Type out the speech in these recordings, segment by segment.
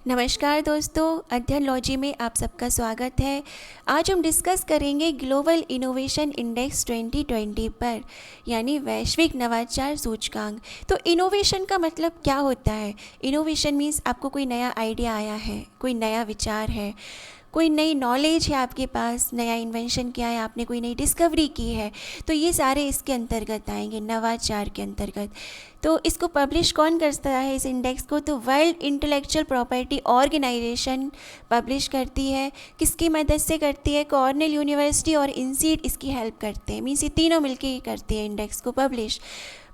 नमस्कार दोस्तों, अध्ययन लॉजी में आप सबका स्वागत है। आज हम डिस्कस करेंगे ग्लोबल इनोवेशन इंडेक्स 2020 पर, यानी वैश्विक नवाचार सूचकांक। तो इनोवेशन का मतलब क्या होता है? इनोवेशन मीन्स आपको कोई नया आइडिया आया है, कोई नया विचार है, कोई नई नॉलेज है आपके पास, नया इन्वेंशन किया है आपने, कोई नई डिस्कवरी की है, तो ये सारे इसके अंतर्गत आएंगे, नवाचार के अंतर्गत। तो इसको पब्लिश कौन करता है इस इंडेक्स को? तो world intellectual property organization publish करती है। किसकी मदद से करती है? कॉर्नेल यूनिवर्सिटी और इंसीड इसकी हेल्प करते हैं। मीन्स ये तीनों मिलकर ही करती है इंडेक्स को पब्लिश।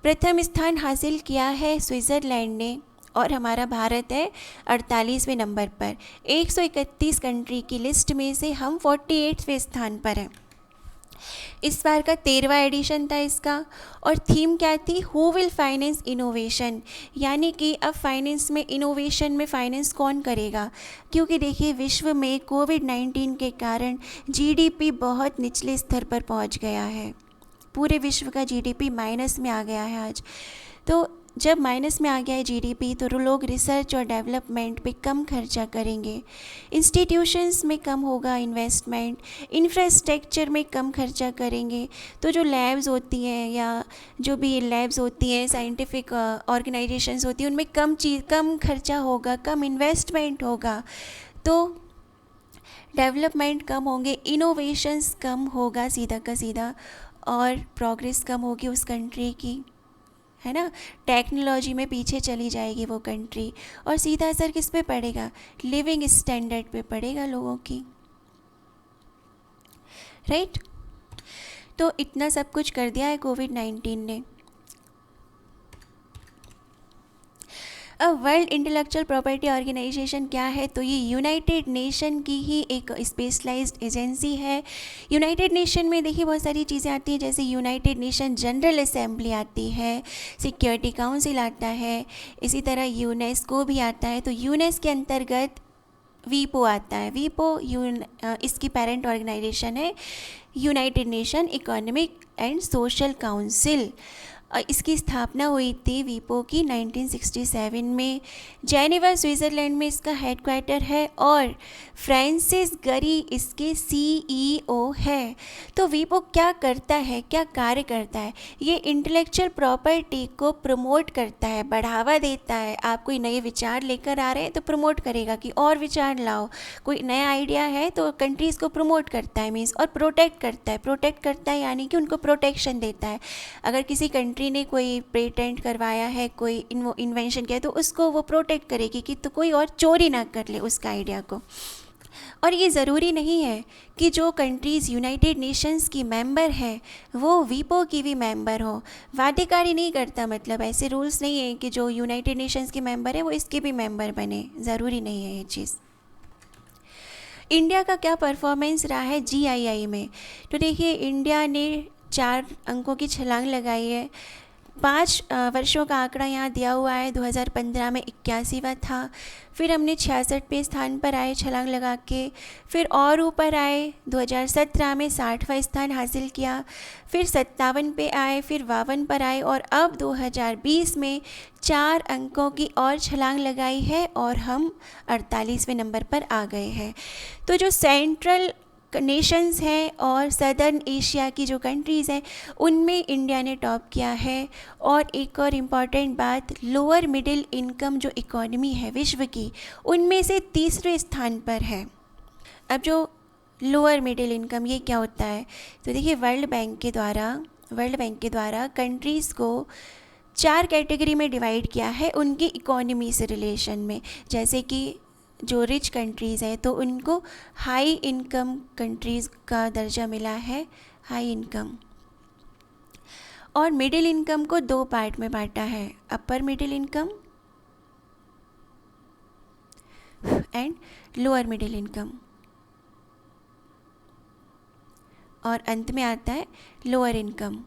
प्रथम स्थान हासिल किया है स्विट्ज़रलैंड ने और हमारा भारत है 48वें नंबर पर। 131 कंट्री की लिस्ट में से हम 48वें स्थान पर हैं। इस बार का 13वां एडिशन था इसका। और थीम क्या थी? हु विल फाइनेंस इनोवेशन, यानी कि अब फाइनेंस में, इनोवेशन में फाइनेंस कौन करेगा? क्योंकि देखिए, विश्व में कोविड-19 के कारण जीडीपी बहुत निचले स्तर पर पहुंच गया है। पूरे विश्व का जीडीपी माइनस में आ गया है आज। तो जब माइनस में आ गया है जीडीपी, तो लोग रिसर्च और डेवलपमेंट पे कम खर्चा करेंगे, इंस्टीट्यूशंस में कम होगा इन्वेस्टमेंट, इंफ्रास्ट्रक्चर में कम खर्चा करेंगे। तो जो लैब्स होती हैं या जो भी लैब्स होती हैं, साइंटिफिक ऑर्गेनाइजेशंस होती हैं, उनमें कम खर्चा होगा, कम इन्वेस्टमेंट होगा, तो डेवलपमेंट कम होंगे, इनोवेशंस कम होगा सीधा का सीधा, और प्रोग्रेस कम होगी उस कंट्री की, है ना। टेक्नोलॉजी में पीछे चली जाएगी वो कंट्री, और सीधा असर किस पे पड़ेगा? लिविंग स्टैंडर्ड पे पड़ेगा लोगों की, राइट। तो इतना सब कुछ कर दिया है कोविड-19 ने। अब वर्ल्ड इंटेलेक्चुअल प्रॉपर्टी ऑर्गेनाइजेशन क्या है? तो ये यूनाइटेड नेशन की ही एक स्पेशलाइज्ड एजेंसी है। यूनाइटेड नेशन में देखिए बहुत सारी चीज़ें आती हैं, जैसे यूनाइटेड नेशन जनरल असेंबली आती है, सिक्योरिटी काउंसिल आता है, इसी तरह यूनेस्को भी आता है। तो यूनेस के अंतर्गत वीपो आता है। वीपो इसकी पेरेंट ऑर्गेनाइजेशन है, United nation economic and social council. इसकी स्थापना हुई थी वीपो की 1967 में। जेनेवा स्विट्ज़रलैंड में इसका हेडक्वार्टर है और फ्रांसिस गरी इसके सीईओ है। तो वीपो क्या करता है, क्या कार्य करता है? ये इंटेलेक्चुअल प्रॉपर्टी को प्रमोट करता है, बढ़ावा देता है। आप कोई नए विचार लेकर आ रहे हैं तो प्रमोट करेगा कि और विचार लाओ। कोई नया आइडिया है तो कंट्रीज़ को प्रमोट करता है, मीन्स, और प्रोटेक्ट करता है यानी कि उनको प्रोटेक्शन देता है। अगर किसी कंट्री ने कोई पेटेंट करवाया है, कोई इन्वेंशन किया है, तो उसको वो प्रोटेक्ट करेगी कि तो कोई और चोरी ना कर ले उसका आइडिया को। और ये ज़रूरी नहीं है कि जो कंट्रीज़ यूनाइटेड नेशंस की मेंबर है वो वीपो की भी मेंबर हो। बाध्यकारी नहीं करता, मतलब ऐसे रूल्स नहीं है कि जो यूनाइटेड नेशंस के मेंबर है वो इसके भी मेंबर बने, ज़रूरी नहीं है ये चीज़। इंडिया का क्या परफॉर्मेंस रहा है जीआईआई में? तो देखिए, इंडिया ने 4 अंकों की छलांग लगाई है। 5 वर्षों का आंकड़ा यहाँ दिया हुआ है। 2015 में 81वां था, फिर हमने 66वें स्थान पर आए छलांग लगा के, फिर और ऊपर आए, 2017 में 60वां स्थान हासिल किया, फिर 57 पे आए, फिर 52 पर आए, और अब 2020 में 4 अंकों की और छलांग लगाई है और हम 48वें नंबर पर आ गए हैं। तो जो सेंट्रल नेशंस हैं और सदर्न एशिया की जो कंट्रीज़ हैं उनमें इंडिया ने टॉप किया है। और एक और इम्पॉर्टेंट बात, लोअर मिडिल इनकम जो इकॉनमी है विश्व की, उनमें से 3रे स्थान पर है। अब जो लोअर मिडिल इनकम, ये क्या होता है? तो देखिए, वर्ल्ड बैंक के द्वारा कंट्रीज़ को 4 कैटेगरी में डिवाइड किया है उनकी इकॉनमी से रिलेशन में। जैसे कि जो रिच कंट्रीज़ हैं तो उनको हाई इनकम कंट्रीज़ का दर्जा मिला है, हाई इनकम। और मिडिल इनकम को 2 पार्ट में बांटा है, upper middle income and lower middle income, और अंत में आता है लोअर इनकम।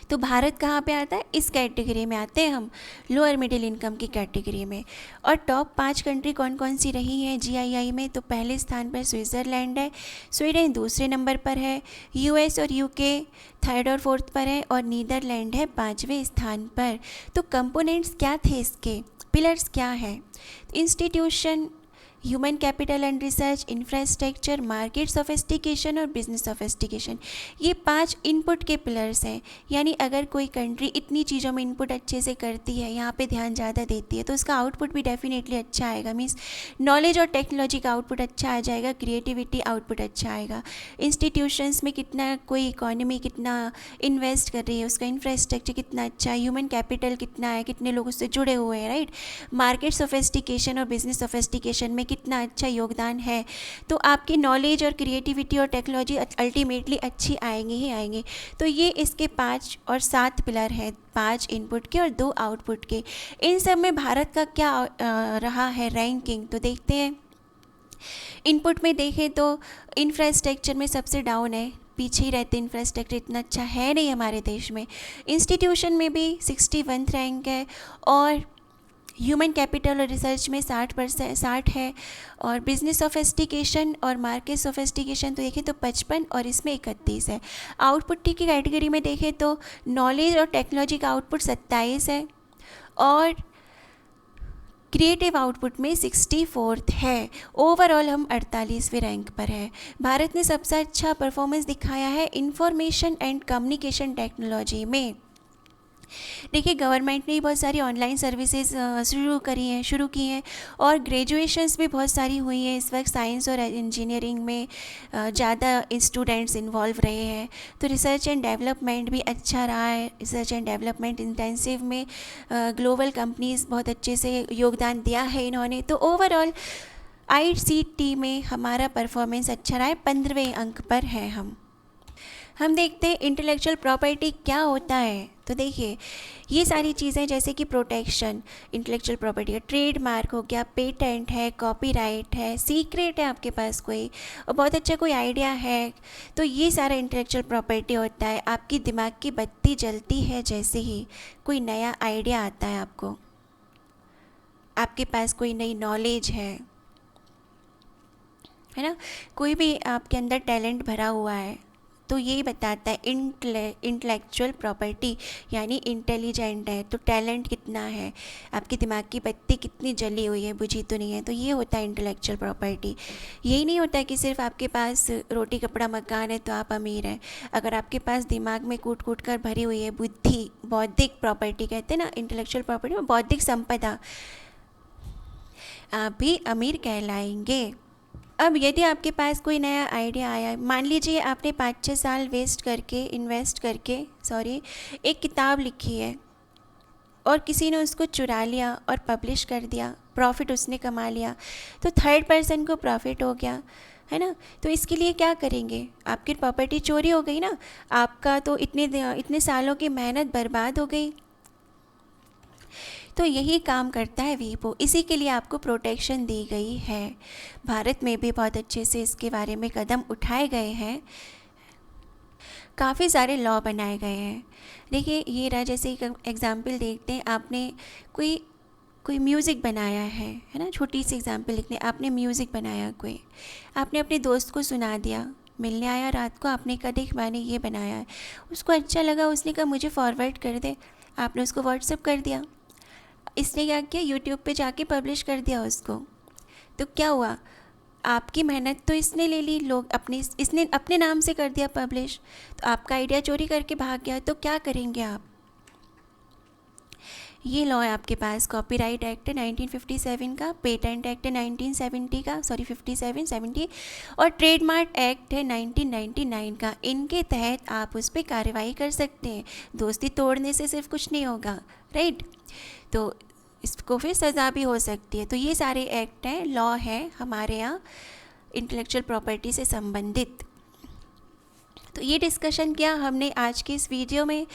तो भारत कहाँ पे आता है? इस कैटेगरी में आते हैं हम, लोअर मिडिल इनकम की कैटेगरी में। और टॉप 5 कंट्री कौन कौन सी रही हैं जीआईआई में? तो पहले स्थान पर स्विट्ज़रलैंड है, स्वीडन दूसरे नंबर पर है, यूएस और यूके 3rd और 4th पर है, और नीदरलैंड है 5वें स्थान पर। तो कंपोनेंट्स क्या थे इसके? पिलर्स क्या है? Institution, human capital and research, infrastructure, market sophistication और बिजनेस सोफिस्टिकेशन। ये 5 इनपुट के पिलर्स हैं। यानी अगर कोई कंट्री इतनी चीज़ों में इनपुट अच्छे से करती है, यहाँ पे ध्यान ज़्यादा देती है, तो उसका आउटपुट भी डेफिनेटली अच्छा आएगा। मीन्स नॉलेज और टेक्नोलॉजी का आउटपुट अच्छा आ जाएगा, क्रिएटिविटी आउटपुट अच्छा आएगा। इंस्टीट्यूशंस में कितना कोई इकोनॉमी कितना इन्वेस्ट कर रही है, उसका इंफ्रास्ट्रक्चर कितना अच्छा है, ह्यूमन कैपिटल कितना है, कितने लोग उससे जुड़े हुए हैं, राइट। मार्केट सोफिस्टिकेशन और बिजनेस सोफिस्टिकेशन में कितना अच्छा योगदान है। तो आपकी नॉलेज और क्रिएटिविटी और टेक्नोलॉजी अल्टीमेटली अच्छी आएंगी ही आएंगी। तो ये इसके 5 और 7 पिलर हैं, 5 इनपुट के और 2 आउटपुट के। इन सब में भारत का क्या रहा है रैंकिंग, तो देखते हैं। इनपुट में देखें तो इंफ्रास्ट्रक्चर में सबसे डाउन है, पीछे ही रहते, इंफ्रास्ट्रक्चर इतना अच्छा है नहीं हमारे देश में। इंस्टीट्यूशन में भी 61 रैंक है और ह्यूमन कैपिटल और रिसर्च में 60 है। और बिजनेस सोफिस्टिकेशन और मार्केट सोफिस्टिकेशन तो देखें तो 55 और इसमें 31 है। आउटपुट की कैटेगरी में देखें तो नॉलेज और टेक्नोलॉजी का आउटपुट 27 है और क्रिएटिव आउटपुट में 64 है। ओवरऑल हम 48वें रैंक पर है। भारत ने सबसे अच्छा परफॉर्मेंस दिखाया है इंफॉर्मेशन एंड कम्युनिकेशन टेक्नोलॉजी में। देखिए, गवर्नमेंट ने बहुत सारी ऑनलाइन सर्विसेज शुरू की हैं और ग्रेजुएशंस भी बहुत सारी हुई हैं। इस वक्त साइंस और इंजीनियरिंग में ज़्यादा स्टूडेंट्स इन्वॉल्व रहे हैं। तो रिसर्च एंड डेवलपमेंट भी अच्छा रहा है। रिसर्च एंड डेवलपमेंट इंटेंसिव में ग्लोबल कंपनीज़ बहुत अच्छे से योगदान दिया है इन्होंने। तो ओवरऑल ICT में हमारा परफॉर्मेंस अच्छा रहा है, 15वें अंक पर हैं हम देखते हैं इंटेलेक्चुअल प्रॉपर्टी क्या होता है। तो देखिए, ये सारी चीज़ें जैसे कि प्रोटेक्शन, इंटेलेक्चुअल प्रॉपर्टी का ट्रेडमार्क हो गया, पेटेंट है, कॉपीराइट है, सीक्रेट है आपके पास कोई और बहुत अच्छा कोई आइडिया है, तो ये सारा इंटेलेक्चुअल प्रॉपर्टी होता है। आपकी दिमाग की बत्ती जलती है जैसे ही कोई नया आइडिया आता है, आपके पास कोई नई नॉलेज है ना, कोई भी आपके अंदर टैलेंट भरा हुआ है, तो यही बताता है इंटेलेक्चुअल प्रॉपर्टी। यानी इंटेलिजेंट है तो टैलेंट कितना है, आपके दिमाग की बत्ती कितनी जली हुई है, बुझी तो नहीं है। तो ये होता है इंटेलेक्चुअल प्रॉपर्टी। यही नहीं होता कि सिर्फ आपके पास रोटी कपड़ा मकान है तो आप अमीर हैं। अगर आपके पास दिमाग में कूट कूट कर भरी हुई है बुद्धि, बौद्धिक प्रॉपर्टी कहते हैं ना इंटेलेक्चुअल प्रॉपर्टी में, बौद्धिक संपदा, आप भी अमीर कहलाएंगे। अब यदि आपके पास कोई नया आइडिया आया, मान लीजिए आपने 5-6 साल इन्वेस्ट करके एक किताब लिखी है और किसी ने उसको चुरा लिया और पब्लिश कर दिया, प्रॉफिट उसने कमा लिया, तो 3rd पर्सन को प्रॉफिट हो गया, है ना। तो इसके लिए क्या करेंगे, आपकी प्रॉपर्टी चोरी हो गई ना, आपका तो इतने सालों की मेहनत बर्बाद हो गई। तो यही काम करता है वीपो, इसी के लिए आपको प्रोटेक्शन दी गई है। भारत में भी बहुत अच्छे से इसके बारे में कदम उठाए गए हैं, काफ़ी सारे लॉ बनाए गए हैं। देखिए, ये रहा, जैसे एक एग्ज़ाम्पल देखते हैं, आपने कोई म्यूज़िक बनाया है ना, छोटी सी एग्ज़ाम्पल लिखते हैं। आपने म्यूज़िक बनाया, आपने अपने दोस्त को सुना दिया, मिलने आया रात को, आपने कहा देख मैंने ये बनाया है, उसको अच्छा लगा, उसने कहा मुझे फॉरवर्ड कर दे, आपने उसको व्हाट्सएप कर दिया। इसने क्या किया, यूट्यूब पे जाके पब्लिश कर दिया उसको। तो क्या हुआ, आपकी मेहनत तो इसने ले ली, इसने अपने नाम से कर दिया पब्लिश, तो आपका आइडिया चोरी करके भाग गया। तो क्या करेंगे आप, ये लॉ है आपके पास। कॉपीराइट एक्ट है 1957 का, पेटेंट एक्ट है 1970 का, 70 और ट्रेडमार्क एक्ट है 1999 का। इनके तहत आप उस पर कार्रवाई कर सकते हैं। दोस्ती तोड़ने से सिर्फ कुछ नहीं होगा, राइट, तो इसको फिर सज़ा भी हो सकती है। तो ये सारे एक्ट हैं, लॉ है हमारे यहाँ इंटेलेक्चुअल प्रॉपर्टी से संबंधित। तो ये डिस्कशन किया हमने आज की इस वीडियो में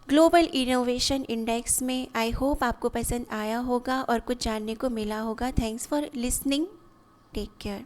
ग्लोबल इनोवेशन इंडेक्स में। आई होप आपको पसंद आया होगा और कुछ जानने को मिला होगा। Thanks for listening, take care.